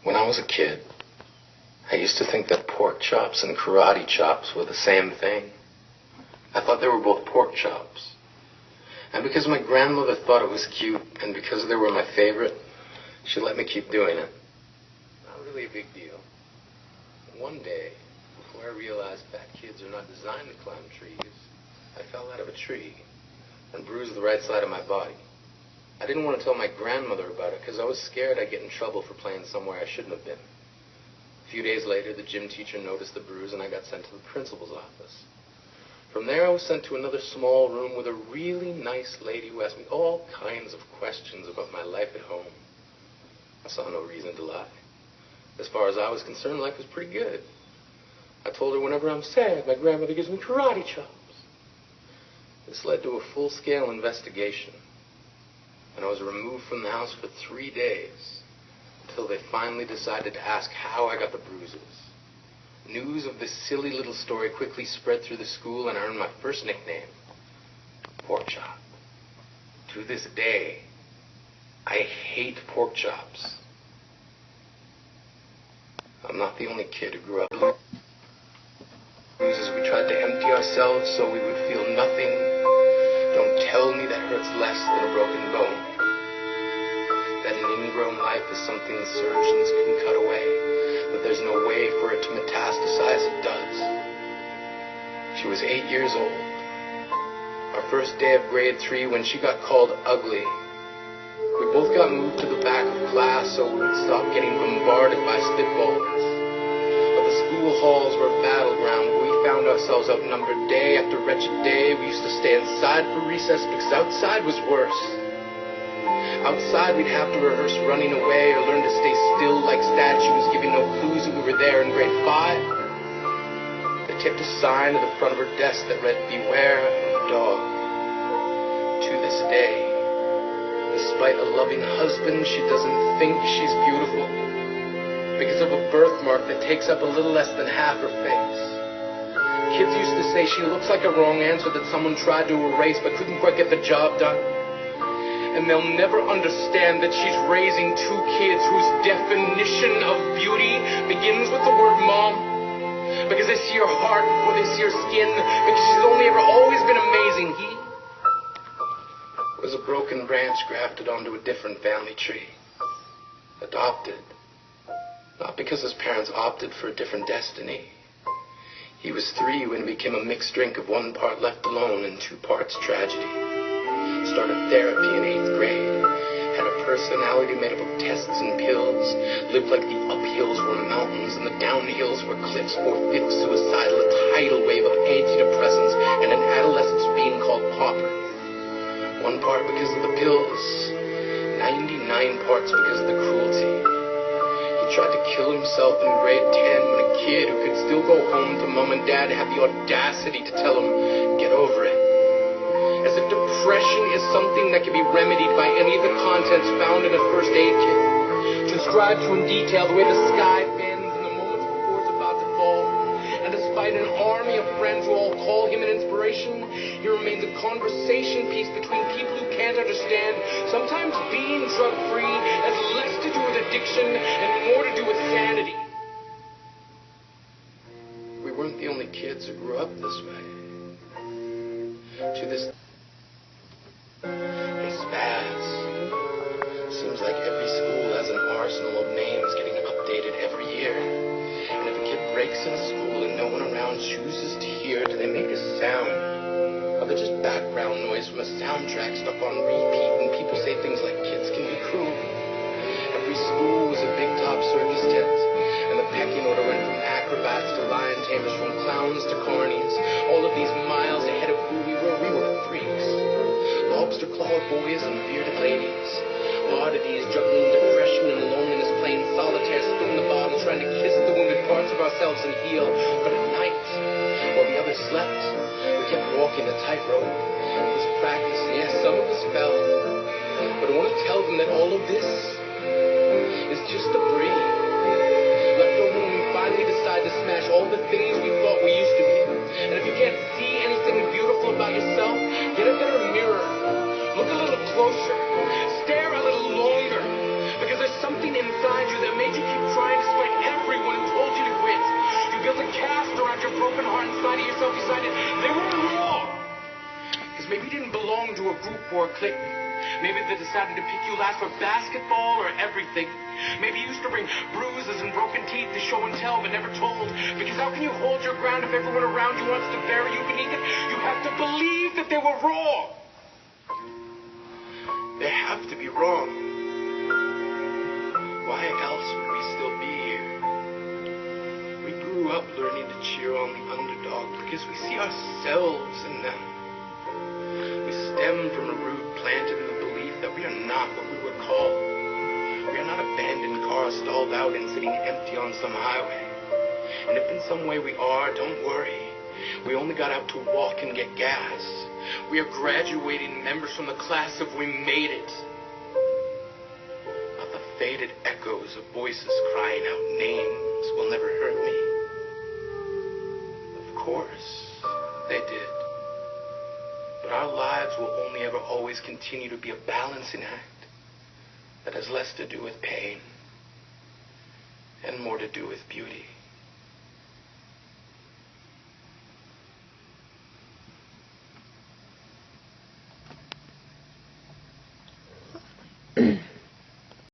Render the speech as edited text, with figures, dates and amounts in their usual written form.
When I was a kid, I used to think that pork chops and karate chops were the same thing. I thought they were both pork chops. And because my grandmother thought it was cute, and because they were my favorite, she let me keep doing it. Not really a big deal. One day, before I realized fat kids are not designed to climb trees, I fell out of a tree and bruised the right side of my body. I didn't want to tell my grandmother about it because I was scared I'd get in trouble for playing somewhere I shouldn't have been. A few days later, the gym teacher noticed the bruise and I got sent to the principal's office. From there, I was sent to another small room with a really nice lady who asked me all kinds of questions about my life at home. I saw no reason to lie. As far as I was concerned, life was pretty good. I told her whenever I'm sad, my grandmother gives me karate chops. This led to a full-scale investigation, and I was removed from the house for 3 days until they finally decided to ask how I got the bruises. News of this silly little story quickly spread through the school, and I earned my first nickname, Pork Chop. To this day, I hate pork chops. I'm not the only kid who grew up with bruises. We tried to empty ourselves so we would feel nothing. Don't tell me that hurts less than a broken bone. That an ingrown life is something the surgeons can cut away. That there's no way for it to metastasize. It does. She was 8 years old. Our first day of grade 3 when she got called ugly. We both got moved to the back of class so we would stop getting bombarded by spitballs. But the school halls were a battleground where we found ourselves outnumbered day after wretched day. We used to stay inside for recess because outside was worse. Outside we'd have to rehearse running away or learn to stay still like statues, giving no clues that we were there in grade 5. They taped a sign to the front of her desk that read, "Beware of the dog." To this day, despite a loving husband, she doesn't think she's beautiful because of a birthmark that takes up a little less than half her face. Kids used to say she looks like a wrong answer that someone tried to erase but couldn't quite get the job done. And they'll never understand that she's raising 2 kids whose definition of beauty begins with the word mom. Because they see her heart before they see her skin. Because she's only ever always been amazing. He was a broken branch grafted onto a different family tree. Adopted. Not because his parents opted for a different destiny. He was 3 when he became a mixed drink of 1 part left alone and 2 parts tragedy. Started therapy in 8th grade. Had a personality made up of tests and pills. Lived like the uphills were mountains and the downhills were cliffs. 4/5 suicidal, a tidal wave of antidepressants, and an adolescence being called pauper. 1 part because of the pills, 99 parts because of the cruelty. He tried to kill himself in grade 10 when a kid who could still go home to mom and dad had the audacity to tell him, "Get over it." As if depression is something that can be remedied by any of the contents found in a first aid kit. To describe to in detail the way the sky bends in the moments before it's about to fall. And despite an army of friends who all call him an inspiration, he remains a conversation piece between people who can't understand. Sometimes being drug-free has less to do with addiction and more to do with sanity. We weren't the only kids who grew up this way. To this spaz. Seems like every school has an arsenal of names getting updated every year. And if a kid breaks in school and no one around chooses to hear, do they make a sound? Or they're just background noise from a soundtrack stuck on repeat and people say things like kids can be cruel. Every school was a big top circus tent. And the pecking order went from acrobats to lion tamers, from clowns to carnies. All of these miles ahead of who we were freaks. Lobster-clawed boys and bearded ladies. Oddities juggling depression and loneliness, playing solitaire, spinning the bottle, trying to kiss the wounded parts of ourselves and heal. But at night, while the others slept, we kept walking the tightrope. It was practice, and yes, some of us fell. But I want to tell them that all of this is just debris. Left over when we finally decide to smash all the things we thought we used to be. And if you can't see anything beautiful about yourself, get a better mirror. Look a little closer. Stare a little longer. Because there's something inside you that made you keep trying despite everyone who told you to quit. You built a cast around your broken heart inside of yourself. You decided they were wrong. Because maybe you didn't belong to a group or a clique. Maybe they decided to pick you last for basketball or everything. Maybe you used to bring bruises and broken teeth to show and tell but never told. Because how can you hold your ground if everyone around you wants to bury you beneath it? You have to believe that they were wrong. They have to be wrong. Why else would we still be here? We grew up learning to cheer on the underdog because we see ourselves in them. We stem from a root planted in the belief that we are not what we were called. We are not abandoned cars stalled out and sitting empty on some highway. And if in some way we are, don't worry. We only got out to walk and get gas. We are graduating members from the class of We Made It. Not the faded echoes of voices crying out names will never hurt me. Of course, they did. But our lives will only ever always continue to be a balancing act that has less to do with pain and more to do with beauty.